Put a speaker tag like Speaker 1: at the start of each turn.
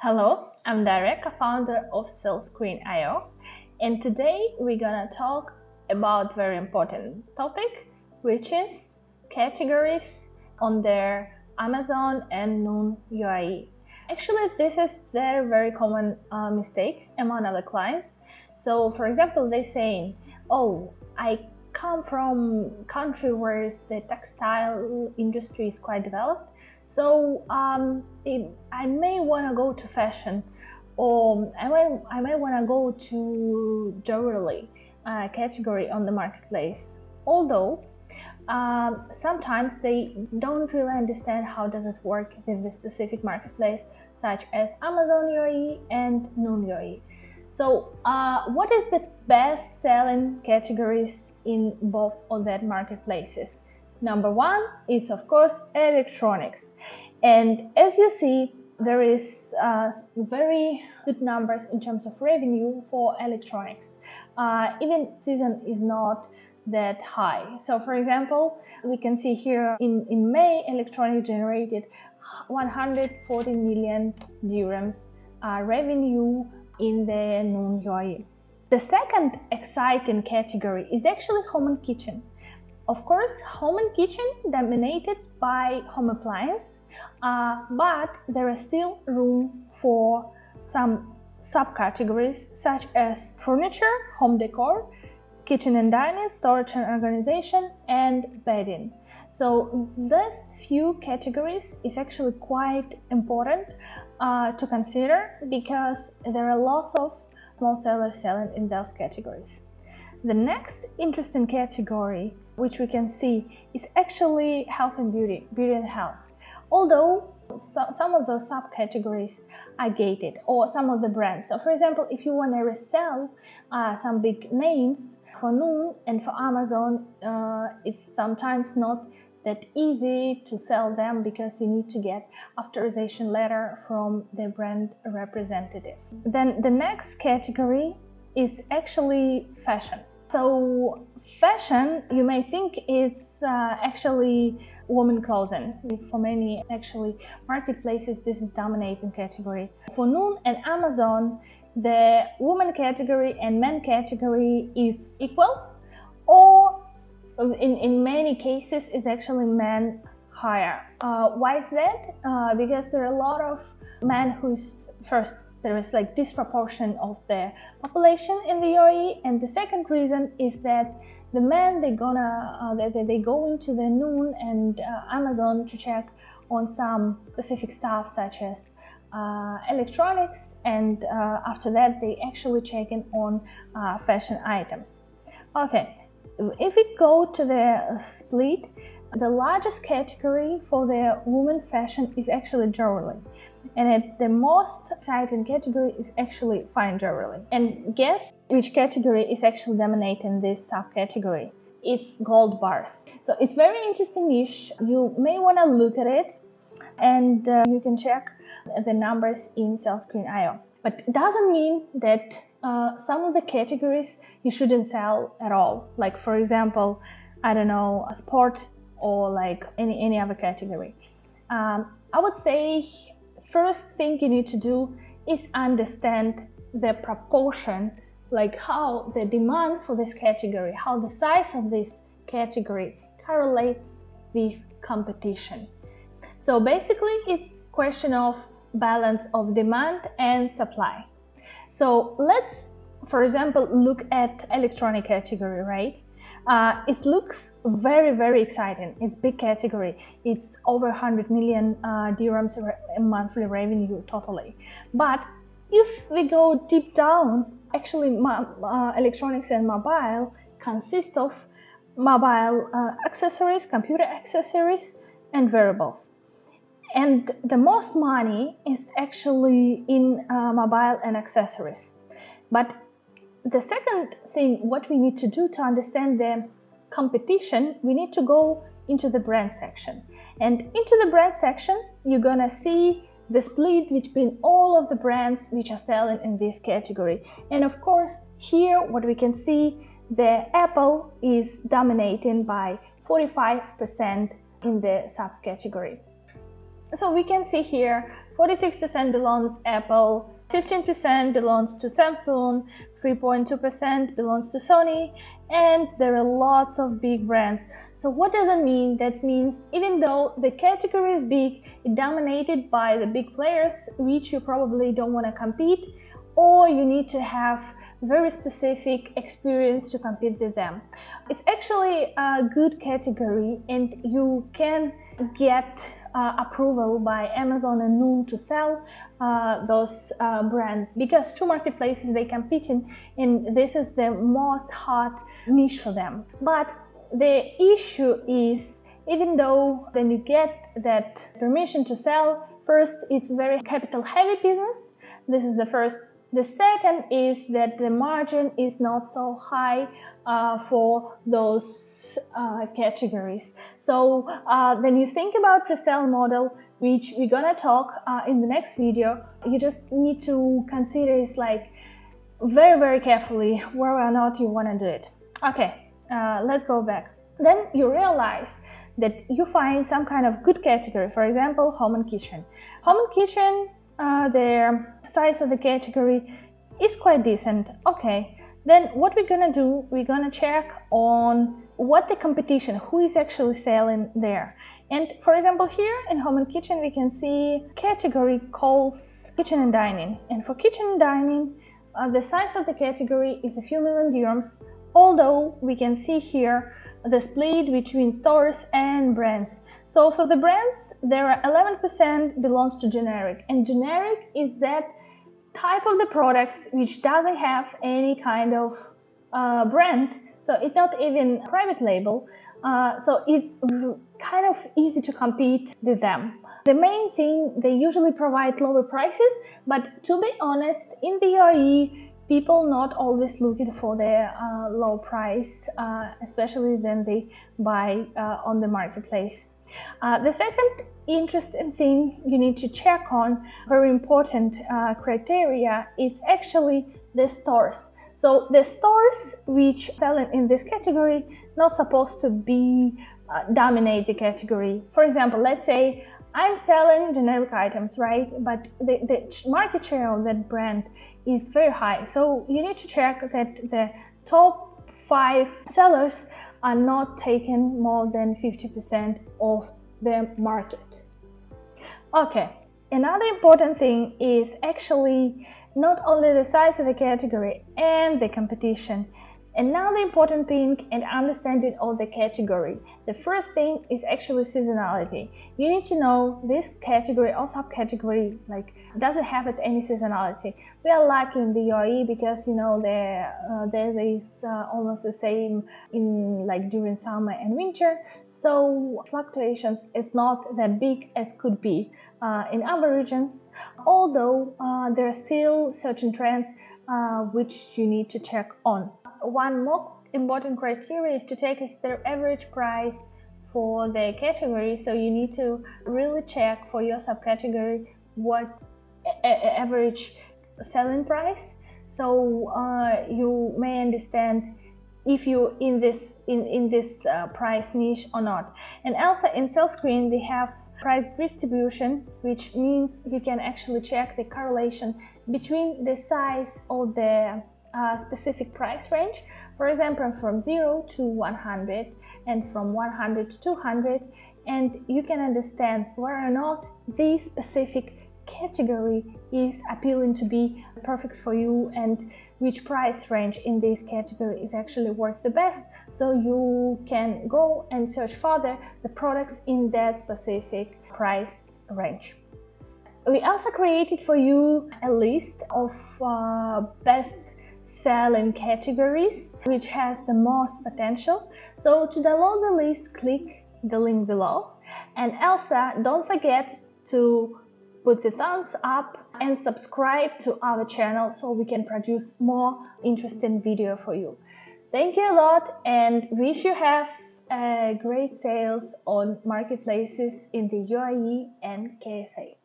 Speaker 1: Hello, I'm Darek, co-founder of Salescreen.io, and today we're gonna talk about very important topic, which is categories on their Amazon and Noon UAE. Actually, this is very common mistake among other clients. So, for example, they saying, "Oh, I come from country where the textile industry is quite developed, so I may want to go to fashion, or I may want to go to jewelry category on the marketplace." Although sometimes they don't really understand how does it work in the specific marketplace, such as Amazon UAE and Noon UAE. So what is the best selling categories in both of that marketplaces? Number one is of course electronics, and as you see, there is very good numbers in terms of revenue for electronics. Even season is not that high. So for example, we can see here in May, electronics generated 140 million dirhams revenue in the Noon UAE. The second exciting category is actually home and kitchen. Of course, home and kitchen dominated by home appliance, but there is still room for some subcategories such as furniture, home decor, kitchen and dining, storage and organization, and bedding. So these few categories is actually quite important to consider because there are lots of small sellers selling in those categories. The next interesting category, which we can see, is actually health and beauty and health. Although some of those subcategories are gated, or some of the brands. So for example, if you want to resell some big names for Noon and for Amazon, it's sometimes not that easy to sell them because you need to get authorization letter from the brand representative. Then the next category is actually fashion. So fashion, you may think it's actually women clothing. For many actually marketplaces, this is dominating category. For Noon and Amazon, the woman category and men category is equal, or in many cases is actually men higher. Why is that? Because there are a lot of men who's first, there is like disproportion of the population in the UAE, and the second reason is that the men they go into the Noon and Amazon to check on some specific stuff such as electronics, and after that they actually check in on fashion items. Okay, if we go to the split, the largest category for the women fashion is actually jewelry, and the most exciting category is actually fine jewelry. And guess which category is actually dominating this subcategory? It's gold bars. So it's very interesting niche. You may want to look at it, and you can check the numbers in Salescreen.io. But it doesn't mean that some of the categories you shouldn't sell at all. Like for example, I don't know, a sport or like any other category. I would say first thing you need to do is understand the proportion, like how the demand for this category, how the size of this category correlates with competition. So basically it's question of balance of demand and supply. So let's, for example, look at electronic category, right? It looks very exciting. It's big category. It's over 100 million dirhams monthly revenue totally. But if we go deep down, actually electronics and mobile consist of mobile accessories, computer accessories, and wearables. And the most money is actually in mobile and accessories. But the second thing, what we need to do to understand the competition, we need to go into the brand section. And into the brand section, you're gonna see the split between all of the brands which are selling in this category. And of course, here what we can see, the Apple is dominating by 45% in the subcategory. So we can see here 46% belongs to Apple, 15% belongs to Samsung, 3.2% belongs to Sony, and there are lots of big brands. So what does it mean? That means even though the category is big, it's dominated by the big players, which you probably don't want to compete, or you need to have very specific experience to compete with them. It's actually a good category, and you can get approval by Amazon and Noon to sell those brands, because two marketplaces they compete in, and this is the most hot niche for them. But the issue is, even though when you get that permission to sell, first, it's very capital heavy business. This is the first. The second is that the margin is not so high for those categories. So when you think about resell model, which we're gonna talk in the next video, you just need to consider is like very carefully whether or not you want to do it. Okay, let's go back. Then you realize that you find some kind of good category, for example, home and kitchen. Home and kitchen, their size of the category is quite decent. Okay, then what we're gonna do, we're gonna check on what the competition, who is actually selling there. And for example, here in home and kitchen, we can see category calls kitchen and dining. And for kitchen and dining, the size of the category is a few million dirhams, although we can see here the split between stores and brands. So for the brands, there are 11% belongs to generic, and generic is that type of the products which doesn't have any kind of brand, so it's not even private label, so it's kind of easy to compete with them. The main thing, they usually provide lower prices, but to be honest, in the UAE, people not always looking for their low price, especially when they buy on the marketplace. The second interesting thing you need to check on, very important criteria, it's actually the stores. So the stores which sell in this category not supposed to be dominate the category. For example, let's say I'm selling generic items, right? But the market share of that brand is very high. So you need to check that the top 5 sellers are not taking more than 50% of the market. Okay, another important thing is actually not only the size of the category and the competition. Another important thing and understanding of the category. The first thing is actually seasonality. You need to know this category or subcategory like doesn't have it any seasonality. We are lucky in the UAE because you know there is almost the same in like during summer and winter. So fluctuations is not that big as could be in other regions. Although there are still certain trends which you need to check on. One more important criteria is to take is their average price for the category. So you need to really check for your subcategory what average selling price. So you may understand if you in this price niche or not. And also in sales screen they have price distribution, which means you can actually check the correlation between the size of the specific price range, for example from 0 to 100 and from 100 to 200, and you can understand whether or not this specific category is appealing to be perfect for you and which price range in this category is actually worth the best, so you can go and search further the products in that specific price range. We also created for you a list of best selling categories which has the most potential. So to download the list, click the link below, and also don't forget to put the thumbs up and subscribe to our channel so we can produce more interesting video for you. Thank you a lot and wish you have great sales on marketplaces in the UAE and KSA.